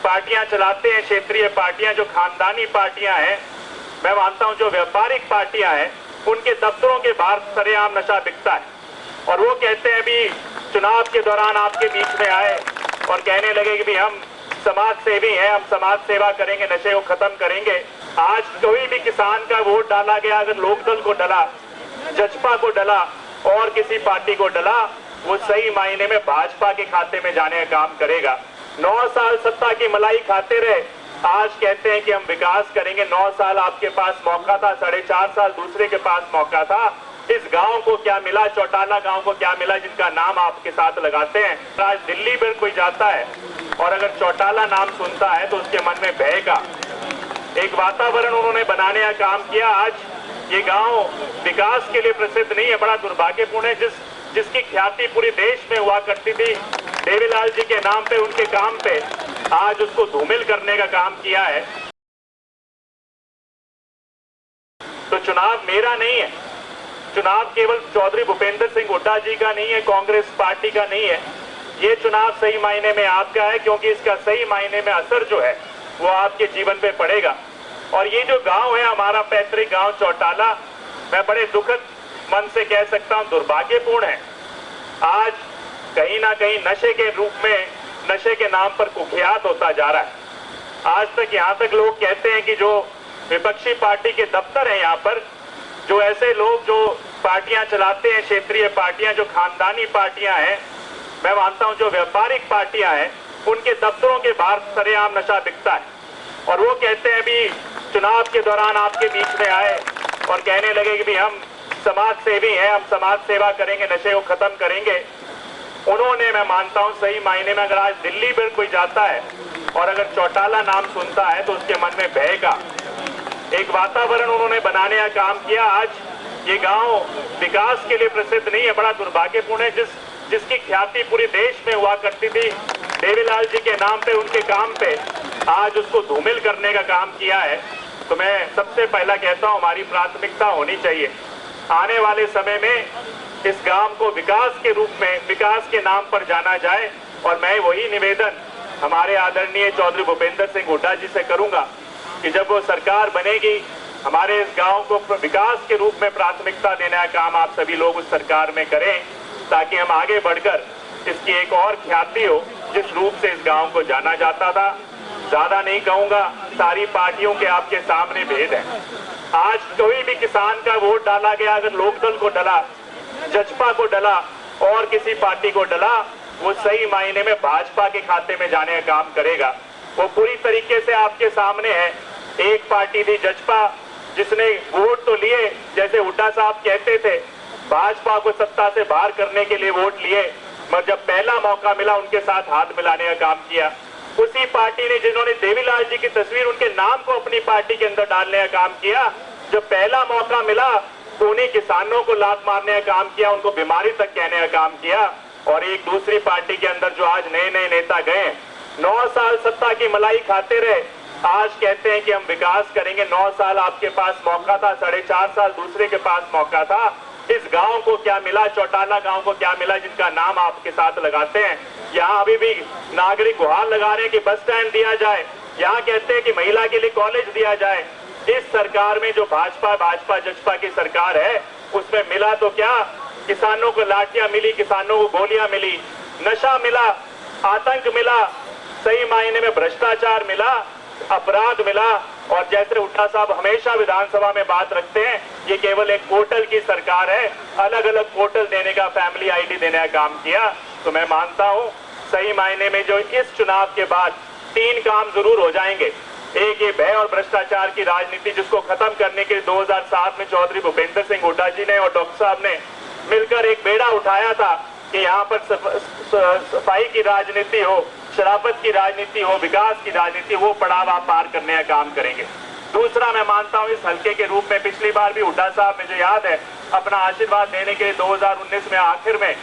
पार्टियां चलाते हैं, क्षेत्रीय पार्टियां जो खानदानी पार्टियां हैं, मैं मानता हूं जो व्यापारिक पार्टियां हैं, उनके दफ्तरों के बाहर सरेआम नशा बिकता है। और वो कहते हैं भी चुनाव के दौरान आपके बीच में आए और कहने लगे कि भी हम समाज सेवी हैं, हम समाज सेवा करेंगे, नशे को खत्म करेंगे। आज कोई भी किसान का वोट डाला गया, अगर लोकदल को डला, जजपा को डला और किसी पार्टी को डला, वो सही मायने में भाजपा के खाते में जाने का काम करेगा। 9 साल सत्ता की मलाई खाते रहे, आज कहते हैं कि हम विकास करेंगे। 9 साल आपके पास मौका था, 4.5 साल दूसरे के पास मौका था। इस गांव को क्या मिला, चौटाला गांव को क्या मिला जिनका नाम आपके साथ लगाते हैं। आज दिल्ली में कोई जाता है और अगर चौटाला नाम सुनता है तो उसके मन में भय का एक वातावरण उन्होंने बनाने का काम किया। आज ये गांव विकास के लिए प्रसिद्ध नहीं है, बड़ा दुर्भाग्यपूर्ण है। जिसकी ख्याति पूरे देश में हुआ करती थी देवीलाल जी के नाम पे, उनके काम पे, आज उसको धूमिल करने का काम किया है। तो चुनाव मेरा नहीं है, चुनाव केवल चौधरी भूपेंद्र सिंह हुड्डा जी का नहीं है, कांग्रेस पार्टी का नहीं है। ये चुनाव सही मायने में आपका है, क्योंकि इसका सही मायने में असर जो है वो आपके जीवन पे पड़ेगा। और ये जो गांव है, हमारा पैतृक गांव चौटाला, मैं बड़े दुखद मन से कह सकता हूं दुर्भाग्यपूर्ण है। आज कहीं ना कहीं नशे के रूप में, नशे के नाम पर कुख्यात होता जा रहा है। आज तक यहाँ तक लोग कहते हैं कि जो विपक्षी पार्टी के दफ्तर हैं, यहाँ पर जो ऐसे लोग जो पार्टियां चलाते हैं, क्षेत्रीय पार्टियां जो खानदानी पार्टियां हैं, मैं मानता हूं जो व्यापारिक पार्टियां हैं, उनके दफ्तरों के बाहर सरेआम नशा बिकता है। और वो कहते हैं भी चुनाव के दौरान आपके बीच में आए और कहने लगे कि भी हम समाज सेवी हैं, हम समाज सेवा करेंगे, नशे को खत्म करेंगे। उन्होंने, मैं मानता हूं सही मायने में, अगर आज दिल्ली में कोई जाता है और अगर चौटाला नाम सुनता है तो उसके मन में भय का एक वातावरण उन्होंने बनाने का काम किया। आज ये गांव विकास के लिए प्रसिद्ध नहीं है, बड़ा दुर्भाग्यपूर्ण है। जिसकी ख्याति पूरे देश में हुआ करती थी देवीलाल जी के नाम पे, उनके काम पे, आज उसको धूमिल करने का काम किया है। तो मैं सबसे पहला कहता हूं हमारी प्राथमिकता होनी चाहिए आने वाले समय में इस गांव को विकास के रूप में, विकास के नाम पर जाना जाए। और मैं वही निवेदन हमारे आदरणीय चौधरी भूपेंद्र सिंह हुड्डा जी से करूंगा कि जब वो सरकार बनेगी, हमारे इस गांव को विकास के रूप में प्राथमिकता देने का काम आप सभी लोग उस सरकार में करें, ताकि हम आगे बढ़कर इसकी एक और ख्याति हो जिस रूप से इस गांव को जाना जाता था। ज्यादा नहीं कहूंगा, सारी पार्टियों के आपके सामने भेद है। आज कोई भी किसान का वोट डाला गया, अगर लोकदल को डला, जजपा को डला और किसी पार्टी को डला, वो सही मायने में भाजपा के खाते में जाने का काम करेगा। वो पूरी तरीके से आपके सामने है। एक पार्टी थी जजपा, जिसने वोट तो लिए, जैसे हुड्डा साहब कहते थे, भाजपा को सत्ता से बाहर करने के लिए वोट लिए, मगर जब पहला मौका मिला उनके साथ हाथ मिलाने का काम किया। उसी पार्टी ने जिन्होंने देवीलाल जी की तस्वीर, उनके नाम को अपनी पार्टी के अंदर डालने का काम किया, जब पहला मौका मिला तो उन्हीं किसानों को लात मारने का काम किया, उनको बीमारी तक कहने का काम किया। और एक दूसरी पार्टी के अंदर जो आज नए नए नेता गए, 9 साल सत्ता की मलाई खाते रहे, आज कहते हैं कि हम विकास करेंगे। 9 साल आपके पास मौका था, 4.5 साल दूसरे के पास मौका था। इस गांव को क्या मिला, चौटाला गांव को क्या मिला जिनका नाम आपके साथ लगाते हैं। यहाँ अभी भी नागरिक गुहार लगा रहे हैं कि बस स्टैंड दिया जाए, यहाँ कहते हैं कि महिला के लिए कॉलेज दिया जाए। इस सरकार में जो भाजपा जजपा की सरकार है, उसमें मिला तो क्या, किसानों को लाठियां मिली, किसानों को गोलियां मिली, नशा मिला, आतंक मिला, सही मायने में भ्रष्टाचार मिला, अपराध मिला। और जैसे हुड्डा साहब हमेशा विधानसभा में बात रखते हैं, ये केवल एक पोर्टल की सरकार है, अलग अलग पोर्टल देने का, फैमिली आईडी देने का काम किया। तो मैं मानता हूं सही मायने में जो इस चुनाव के बाद 3 काम जरूर हो जाएंगे। एक, ये भय और भ्रष्टाचार की राजनीति, जिसको खत्म करने के लिए 2007 में चौधरी भूपेंद्र सिंह हुड्डा जी ने और डॉक्टर साहब ने मिलकर एक बेड़ा उठाया था कि यहाँ पर सफाई की राजनीति हो, शराफत की राजनीति हो, विकास की राजनीति, वो पड़ाव आप पार करने का काम करेंगे। दूसरा, मैं मानता हूं इस हल्के के रूप में पिछली बार भी हुड्डा साहब, मुझे याद है, अपना आशीर्वाद देने के लिए 2019 में आखिर में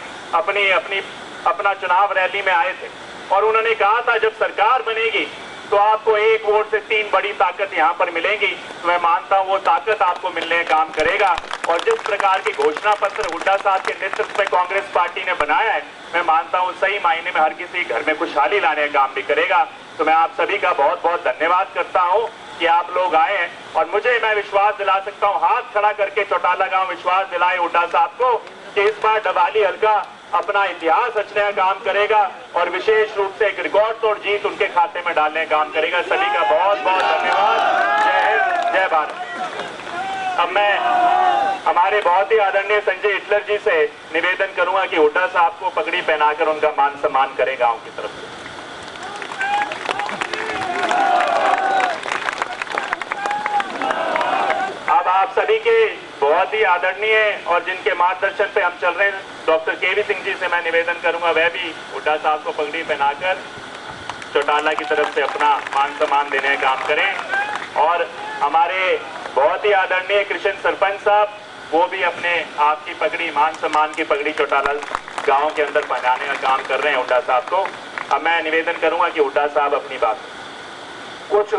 अपना चुनाव रैली में आए थे और उन्होंने कहा था जब सरकार बनेगी तो आपको 1 वोट से 3 बड़ी ताकत यहाँ पर मिलेंगी। तो मैं मानता हूँ वो ताकत आपको मिलने का काम करेगा। और जिस प्रकार की घोषणा पत्र हुड्डा साहब के नेतृत्व में कांग्रेस पार्टी ने बनाया है, मैं मानता हूँ सही मायने में हर किसी घर में खुशहाली लाने का काम भी करेगा। तो मैं आप सभी का बहुत बहुत धन्यवाद करता हूं कि आप लोग आए हैं। और मैं विश्वास दिला सकता हूं, हाथ खड़ा करके चौटाला गांव विश्वास दिलाए हुड्डा साहब को कि इस बार डबवाली हल्का अपना इतिहास रचने का काम करेगा और विशेष रूप से एक रिकॉर्ड तोड़ जीत उनके खाते में डालने का काम करेगा। सभी का बहुत बहुत धन्यवाद। जय हिंद, जय भारत। अब मैं हमारे बहुत ही आदरणीय संजय हिटलर जी से निवेदन करूंगा कि हुड्डा साहब को पगड़ी पहनाकर उनका मान सम्मान करें गांव की तरफ से। अब आप सभी के बहुत ही आदरणीय और जिनके मार्गदर्शन पे हम चल रहे हैं डॉक्टर केवी सिंह जी से मैं निवेदन करूंगा वह भी हुड्डा साहब को पगड़ी पहनाकर चौटाला की तरफ से अपना मान सम्मान देने का काम करें। और हमारे बहुत ही आदरणीय कृष्ण सरपंच साहब वो भी अपने आपकी पगड़ी मान सम्मान की पगड़ी चौटाला गांव के अंदर पहनाने का काम कर रहे हैं हुड्डा साहब को। अब मैं निवेदन करूंगा कि हुड्डा साहब अपनी बात कुछ